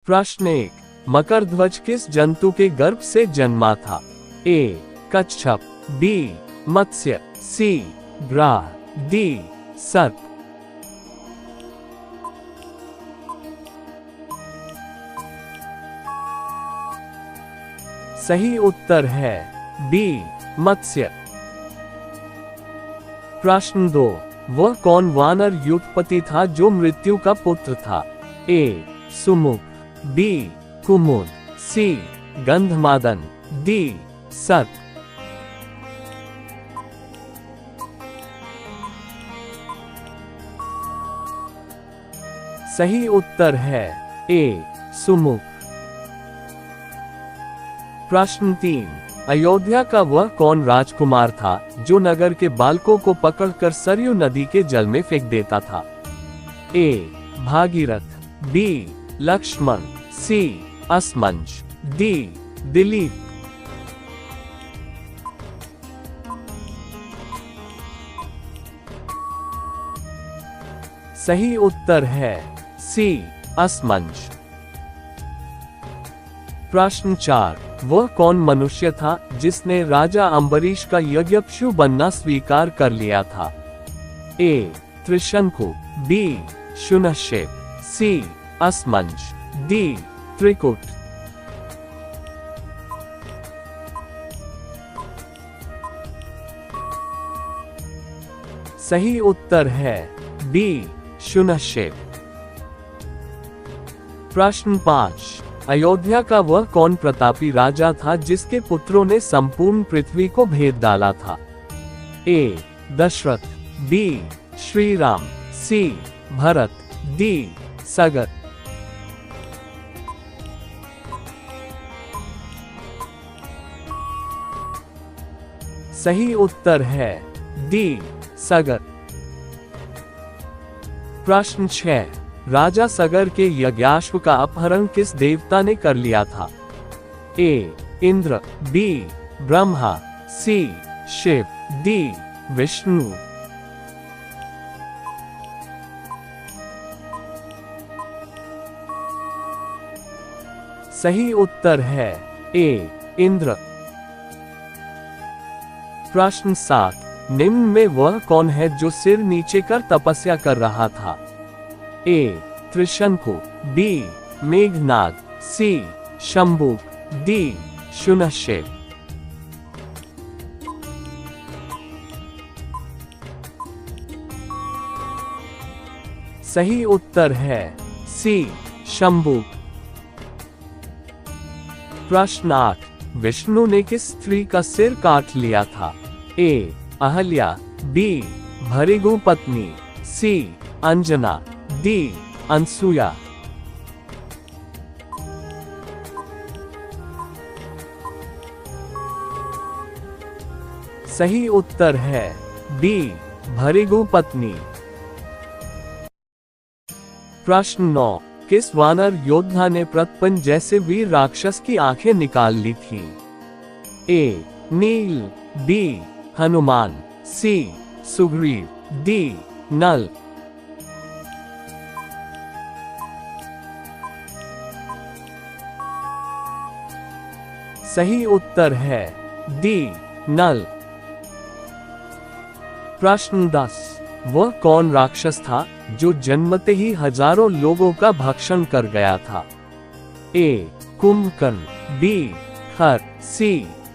प्रश्न 1, मकरध्वज किस जंतु के गर्भ से जन्मा था? ए कच्छप, बी मत्स्य, सी ग्राह, डी सर्प। सही उत्तर है बी मत्स्य। प्रश्न 2, वह कौन वानर युगपति था जो मृत्यु का पुत्र था? ए सुमुख, बी कुमुद, सी गंधमादन, डी सर्प। सही उत्तर है ए सुमुख। प्रश्न 3, अयोध्या का वह कौन राजकुमार था जो नगर के बालकों को पकड़कर सरयू नदी के जल में फेंक देता था? ए भागीरथ, बी लक्ष्मण, सी असमंज, डी दिलीप। सही उत्तर है सी असमंज। प्रश्न 4, वह कौन मनुष्य था जिसने राजा अम्बरीश का यज्ञपशु बनना स्वीकार कर लिया था? ए त्रिशंकु, बी शुनश्शेप, सी असमंज, डी त्रिकुट। सही उत्तर है बी शुनश्शेप। प्रश्न 5, अयोध्या का वह कौन प्रतापी राजा था जिसके पुत्रों ने संपूर्ण पृथ्वी को भेद डाला था? ए दशरथ, बी श्री राम, सी भरत, डी सगत। सही उत्तर है डी सगत। प्रश्न 6, राजा सगर के यज्ञाश्व का अपहरण किस देवता ने कर लिया था? ए इंद्र, बी ब्रह्मा, सी शिव, डी विष्णु। सही उत्तर है ए इंद्र। प्रश्न 7, निम्न में वह कौन है जो सिर नीचे कर तपस्या कर रहा था? ए त्रिशंकु, बी मेघनाद, सी शंभुक, डी शुनश्शेप। सही उत्तर है सी शंभुक। प्रश्न 8, विष्णु ने किस स्त्री का सिर काट लिया था? ए अहल्या, बी भृगु पत्नी, सी अंजना, डी अनसुया। सही उत्तर है बी भृगु पत्नी। प्रश्न 9, किस वानर योद्धा ने प्रतपन जैसे वीर राक्षस की आंखें निकाल ली थी? ए नील, बी हनुमान, सी सुग्रीव, डी नल। सही उत्तर है डी नल। प्रश्न 10, वह कौन राक्षस था जो जन्मते ही हजारों लोगों का भक्षण कर गया था? ए कुंभकर्ण, बी खर, सी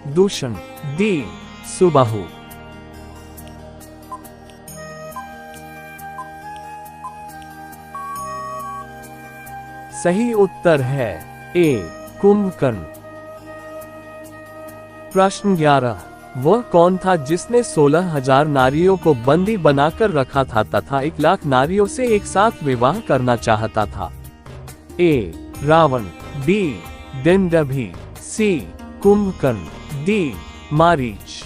दूषण, डी सुबाहु। सही उत्तर है ए कुंभकर्ण। प्रश्न 11, वह कौन था जिसने 16,000 नारियों को बंदी बनाकर रखा था तथा 1,00,000 नारियों से एक साथ विवाह करना चाहता था? ए रावण, बी दिनदभी, सी कुंभकर्ण, डी मारीच।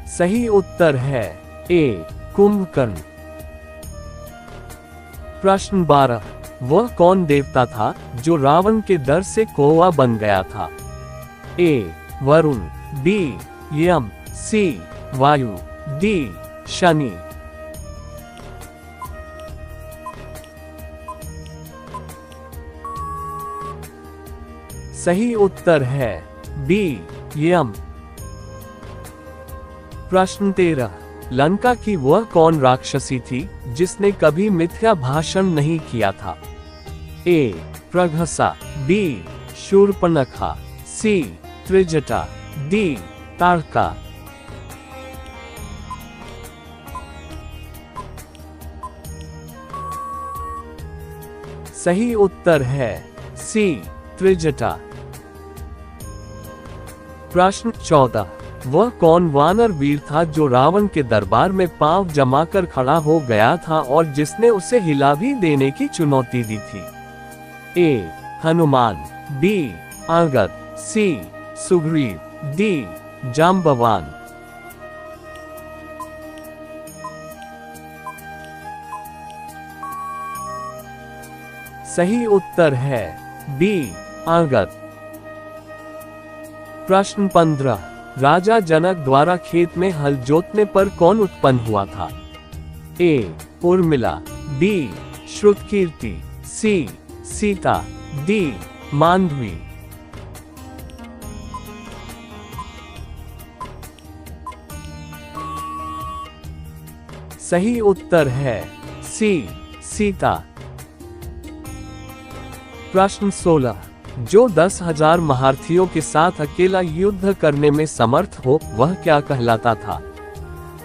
सही उत्तर है ए कुंभकर्ण। प्रश्न 12, वह कौन देवता था जो रावण के डर से कौवा बन गया था? ए वरुण, बी यम, सी वायु, डी शनि। सही उत्तर है बी, यम। प्रश्न 13, लंका की वह कौन राक्षसी थी जिसने कभी मिथ्या भाषण नहीं किया था? ए, प्रघसा, बी, शूर्पणखा, सी, त्रिजटा, डी, तारका। सही उत्तर है सी, त्रिजटा। प्रश्न 14, वह कौन वानर वीर था जो रावण के दरबार में पांव जमाकर खड़ा हो गया था और जिसने उसे हिला भी देने की चुनौती दी थी? ए, हनुमान, बी, अंगद, सी, सुग्रीव, डी, जाम्बवान। सही उत्तर है बी, अंगद। प्रश्न 15, राजा जनक द्वारा खेत में हल जोतने पर कौन उत्पन्न हुआ था? ए, उर्मिला, बी, श्रुतकीर्ति, सी, सीता, डी, मांडवी। सही उत्तर है सी, सीता। प्रश्न 16, जो 10,000 महारथियों के साथ अकेला युद्ध करने में समर्थ हो वह क्या कहलाता था?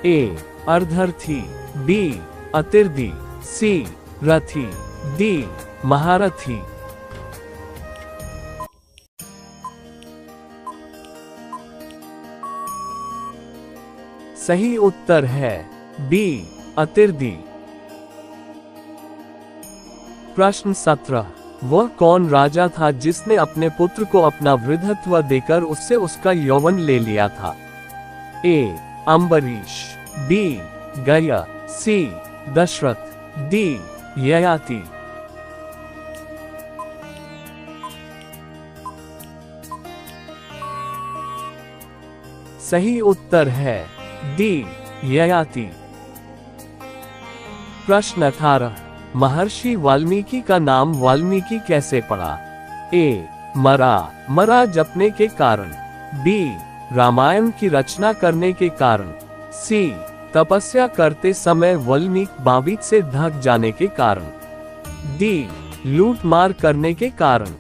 ए, अर्धरथी, बी, अतिरथी, सी, रथी, डी, महारथी। सही उत्तर है बी, अतिरथी। प्रश्न 17, वह कौन राजा था जिसने अपने पुत्र को अपना वृद्धत्व देकर उससे उसका यौवन ले लिया था? ए, अम्बरीश, बी, गया, सी, दशरथ, डी, ययाति। सही उत्तर है डी, ययाति। प्रश्न 18, महर्षि वाल्मीकि का नाम वाल्मीकि कैसे पड़ा? ए, मरा जपने के कारण, बी, रामायण की रचना करने के कारण, सी, तपस्या करते समय वाल्मीकि बाबीत से ढक जाने के कारण, डी, लूट मार करने के कारण।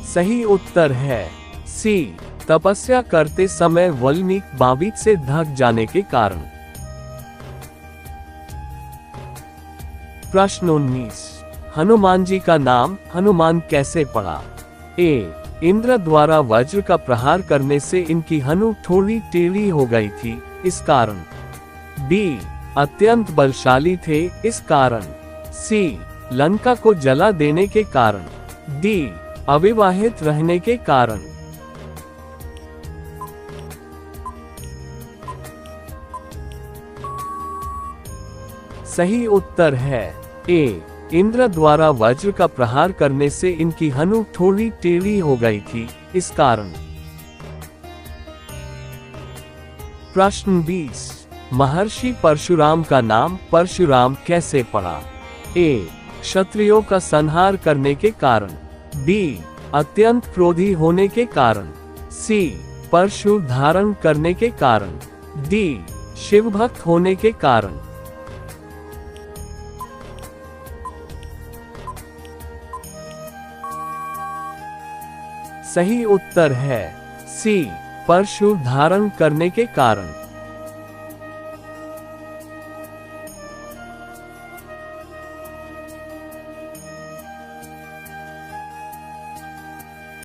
सही उत्तर है सी, तपस्या करते समय वाल्मीकि बाबीत से ढक जाने के कारण। प्रश्न 19, हनुमान जी का नाम हनुमान कैसे पड़ा? ए, इंद्र द्वारा वज्र का प्रहार करने से इनकी हनु थोड़ी टेढ़ी हो गई थी, इस कारण। बी, अत्यंत बलशाली थे, इस कारण। सी, लंका को जला देने के कारण। डी, अविवाहित रहने के कारण। सही उत्तर है ए, इंद्र द्वारा वज्र का प्रहार करने से इनकी हनु थोड़ी टेढ़ी हो गई थी, इस कारण। प्रश्न 20, महर्षि परशुराम का नाम परशुराम कैसे पड़ा? ए, क्षत्रियों का संहार करने के कारण। बी, अत्यंत क्रोधी होने के कारण। सी, परशु धारण करने के कारण। डी, शिवभक्त होने के कारण। सही उत्तर है सी, परशु धारण करने के कारण।